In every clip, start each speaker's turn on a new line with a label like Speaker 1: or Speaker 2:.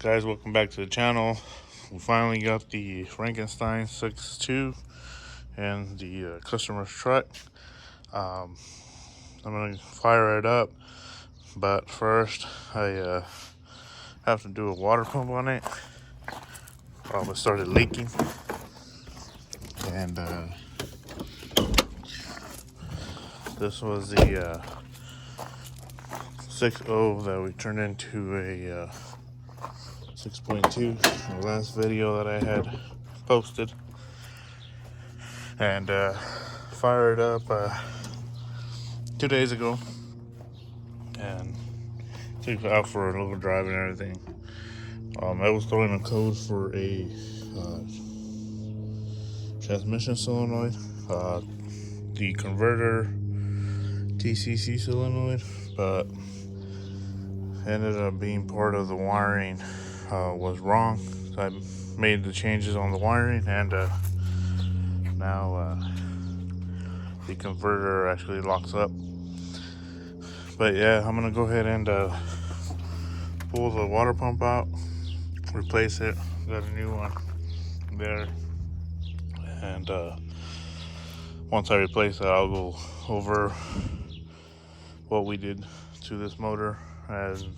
Speaker 1: Guys, welcome back to the channel. We finally got the Frankenstein 6.2 and the customer's truck. I'm gonna fire it up, but first I have to do a water pump on it. It started leaking, and this was the 6.0 that we turned into a 6.2, the last video that I had posted, and fired up 2 days ago and took it out for a little drive and everything. I was throwing a code for a transmission solenoid, the converter TCC solenoid, but ended up being part of the wiring was wrong. So I made the changes on the wiring, and now the converter actually locks up. But yeah, I'm gonna go ahead and pull the water pump out, replace it. Got a new one there, and once I replace it, I'll go over what we did to this motor and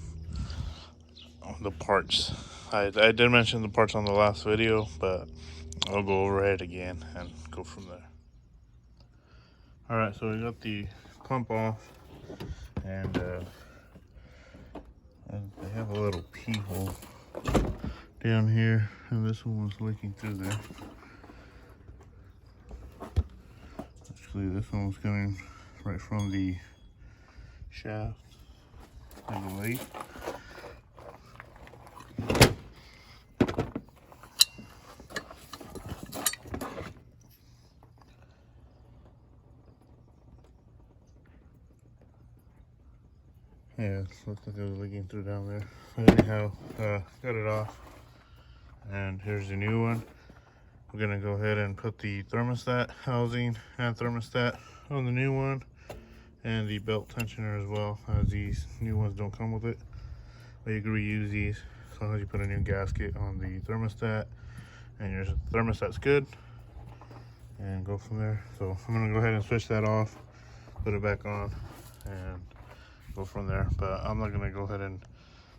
Speaker 1: the parts. I did mention the parts on the last video, but I'll go over it again and go from there. Alright, so we got the pump off, and they have a little pee hole down here, and this one was leaking through there. Actually, this one was coming right from the shaft and the lathe. Yeah, it looks like it was leaking through down there. But anyhow, got it off, and here's the new one. We're gonna go ahead and put the thermostat housing and thermostat on the new one, and the belt tensioner as well, as these new ones don't come with it. But you can reuse these as long as you put a new gasket on the thermostat and your thermostat's good, and go from there. So I'm gonna go ahead and switch that off, put it back on, and go from there. But I'm not gonna go ahead and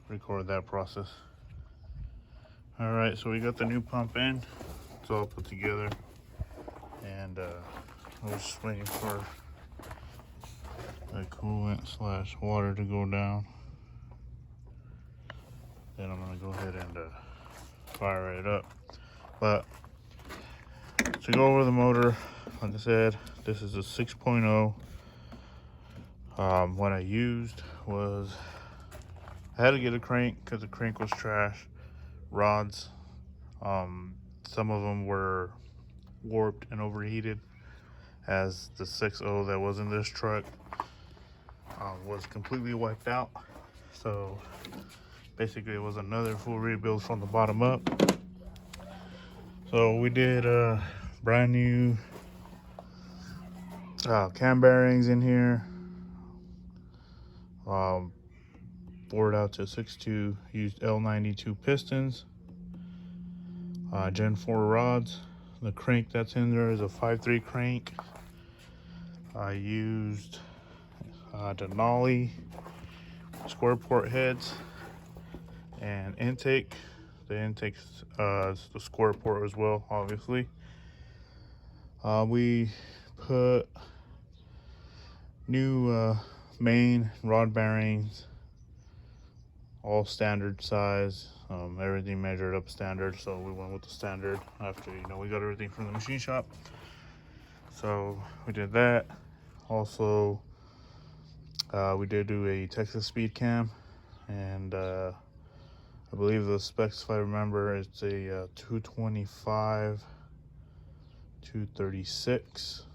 Speaker 1: record that process. All right, so we got the new pump in. It's all put together, and I was just waiting for the coolant slash water to go down. Then I'm gonna go ahead and fire it up. But to go over the motor, like I said, this is a 6.0. What I used was, I had to get a crank because the crank was trash. Rods, some of them were warped and overheated, as the 6.0 that was in this truck was completely wiped out. So basically it was another full rebuild from the bottom up. So we did brand new cam bearings in here, bored out to 6.2, used L92 pistons, Gen 4 rods. The crank that's in there is a 5.3 crank. I used Denali square port heads and intake. The intake's is the square port as well, obviously. We put new main rod bearings, all standard size, everything measured up standard, so we went with the standard after, we got everything from the machine shop. So we did that. Also, we did do a Texas speed cam, and I believe the specs, if I remember, it's a 225 236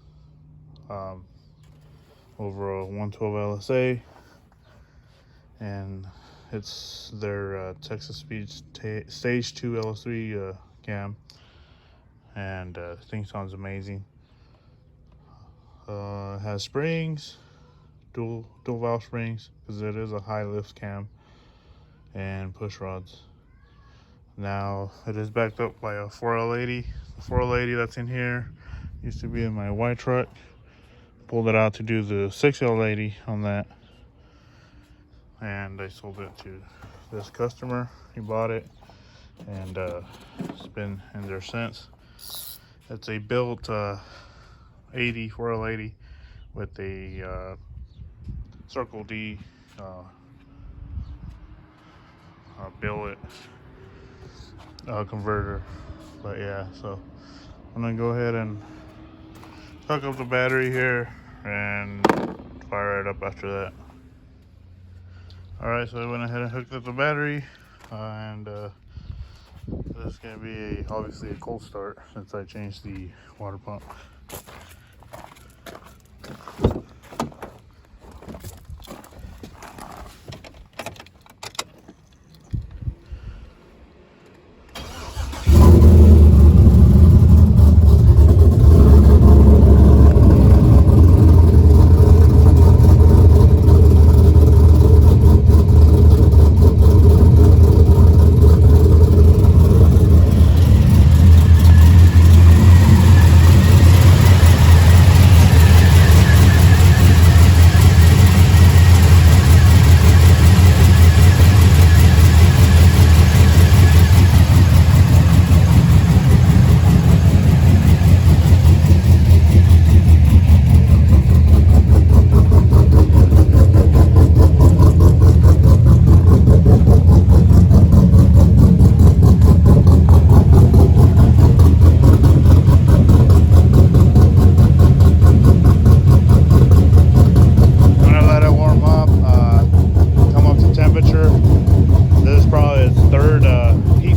Speaker 1: over a 112 LSA, and it's their Texas Speed Stage 2 LS3 cam, and the thing sounds amazing. It has springs, dual valve springs, because it is a high lift cam, and push rods. Now it is backed up by a 4L80. The 4L80 that's in here used to be in my white truck. Pulled it out to do the 6L80 on that, and I sold it to this customer. He bought it, and it's been in there since. It's a built 80 4L80 with a Circle D billet converter. But yeah, so I'm gonna go ahead and hook up the battery here and fire it up after that. Alright, so I went ahead and hooked up the battery, and this is gonna be obviously a cold start since I changed the water pump.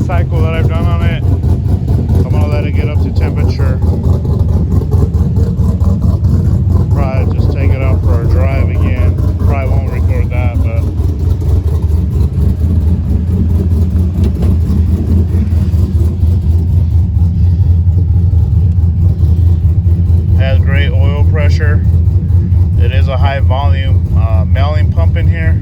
Speaker 1: Cycle that I've done on it. I'm gonna let it get up to temperature. Probably just take it out for a drive again. Probably won't record that, but has great oil pressure. It is a high volume mailing pump in here.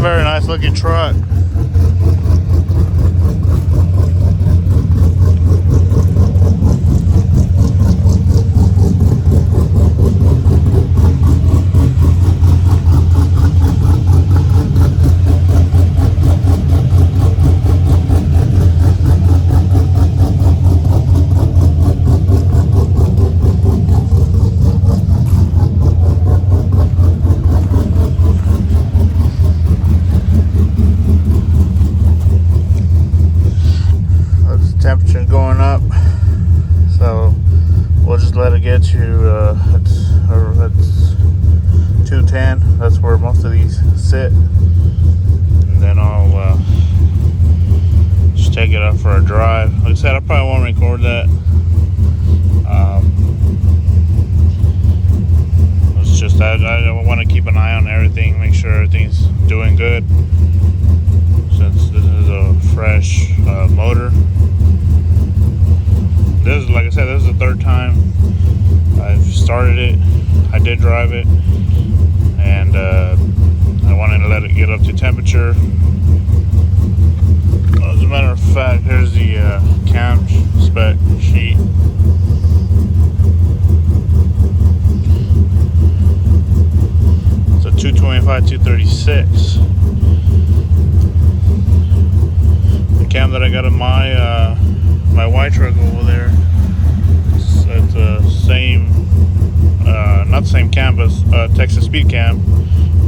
Speaker 1: Very nice looking truck. it's 210. That's where most of these sit. And then I'll just take it out for a drive. Like I said, I probably won't record that. It's just I want to keep an eye on everything, make sure everything's doing good. Since this is a fresh motor. This is, like I said, this is the third time I've started it. I did drive it, and I wanted to let it get up to temperature. As a matter of fact, here's the cam spec sheet. It's a 225, 236. The cam that I got in my my white truck over there, it's the same, not the same cam, but Texas speed cam,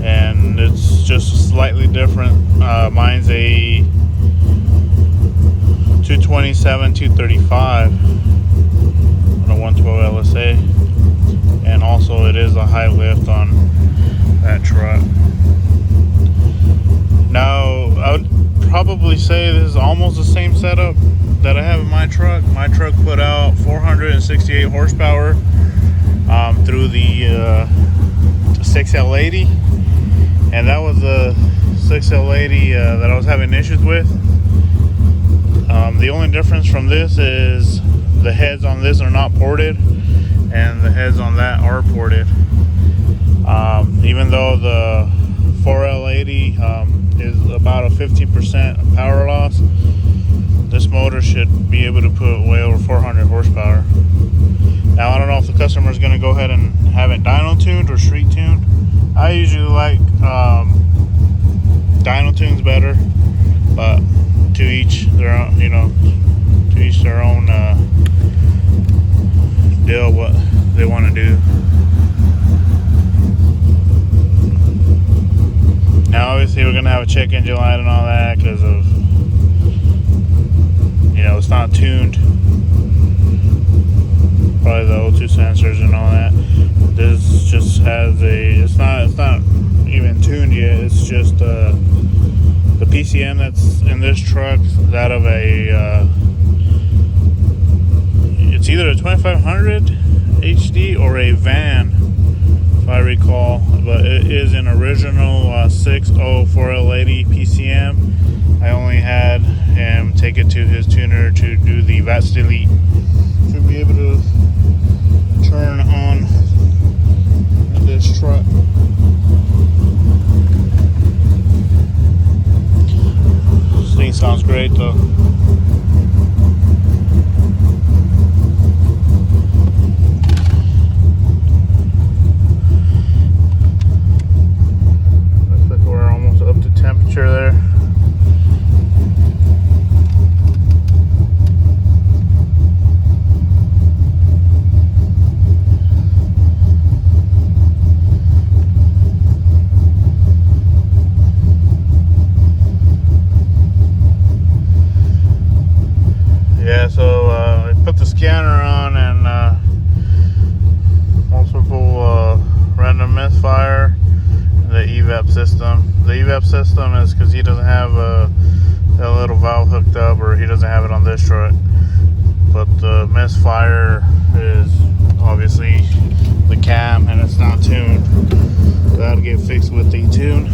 Speaker 1: and it's just slightly different. Mine's a 227, 235 on a 112 LSA, and also it is a high lift on that truck. Now, I would probably say this is almost the same setup that I have in my truck. My truck put out 468 horsepower through the 6L80, and that was the 6L80 that I was having issues with. The only difference from this is the heads on this are not ported, and the heads on that are ported. Even though the 4L80 is about a 15% power loss, this motor should be able to put way over 400 horsepower. Now, I don't know if the customer is going to go ahead and have it dyno tuned or street tuned. I usually like dyno tunes better, but to each their own, to each their own deal, what they want to do. Now, obviously, we're going to have a check engine light and all that because of, it's not tuned. Probably the O2 sensors and all that. This just has it's not even tuned yet. It's just the PCM that's in this truck, that of it's either a 2500 HD or a van, if I recall, but it is an original 604L80 PCM. I only had him take it to his tuner to do the VATS delete. Should be able to turn on this truck. This thing sounds great though. Looks like we're almost up to temperature there. Yeah, so I put the scanner on, and multiple random misfire. The evap system. The evap system is because he doesn't have a little valve hooked up, or he doesn't have it on this truck. But the misfire is obviously the cam, and it's not tuned. That'll get fixed with the tune.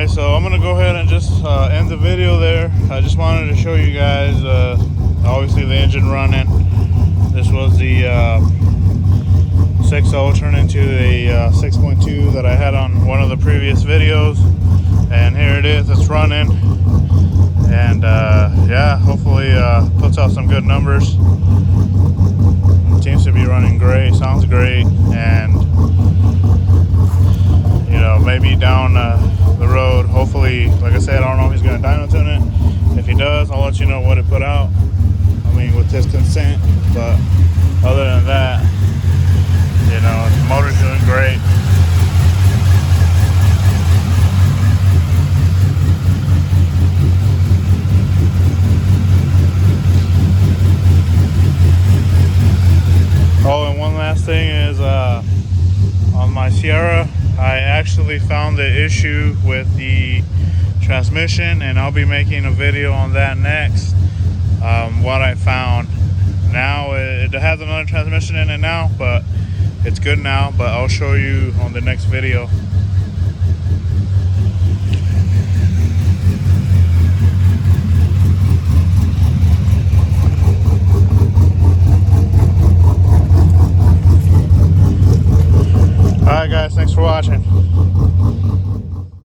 Speaker 1: So I'm gonna go ahead and just end the video there. I just wanted to show you guys obviously the engine running. This was the 6.0 turned into a 6.2 that I had on one of the previous videos, and here it is, it's running. and yeah, hopefully puts out some good numbers. It seems to be running great, sounds great, and you know, maybe down the road, hopefully, like I said, I don't know if he's going to dyno tune it. If he does, I'll let you know what it put out, I mean, with his consent. But other than that, you know, the motor's doing great. Oh, and one last thing is on my Sierra, I actually found the issue with the transmission, and I'll be making a video on that next. What I found. Now it has another transmission in it now, but it's good now. But I'll show you on the next video.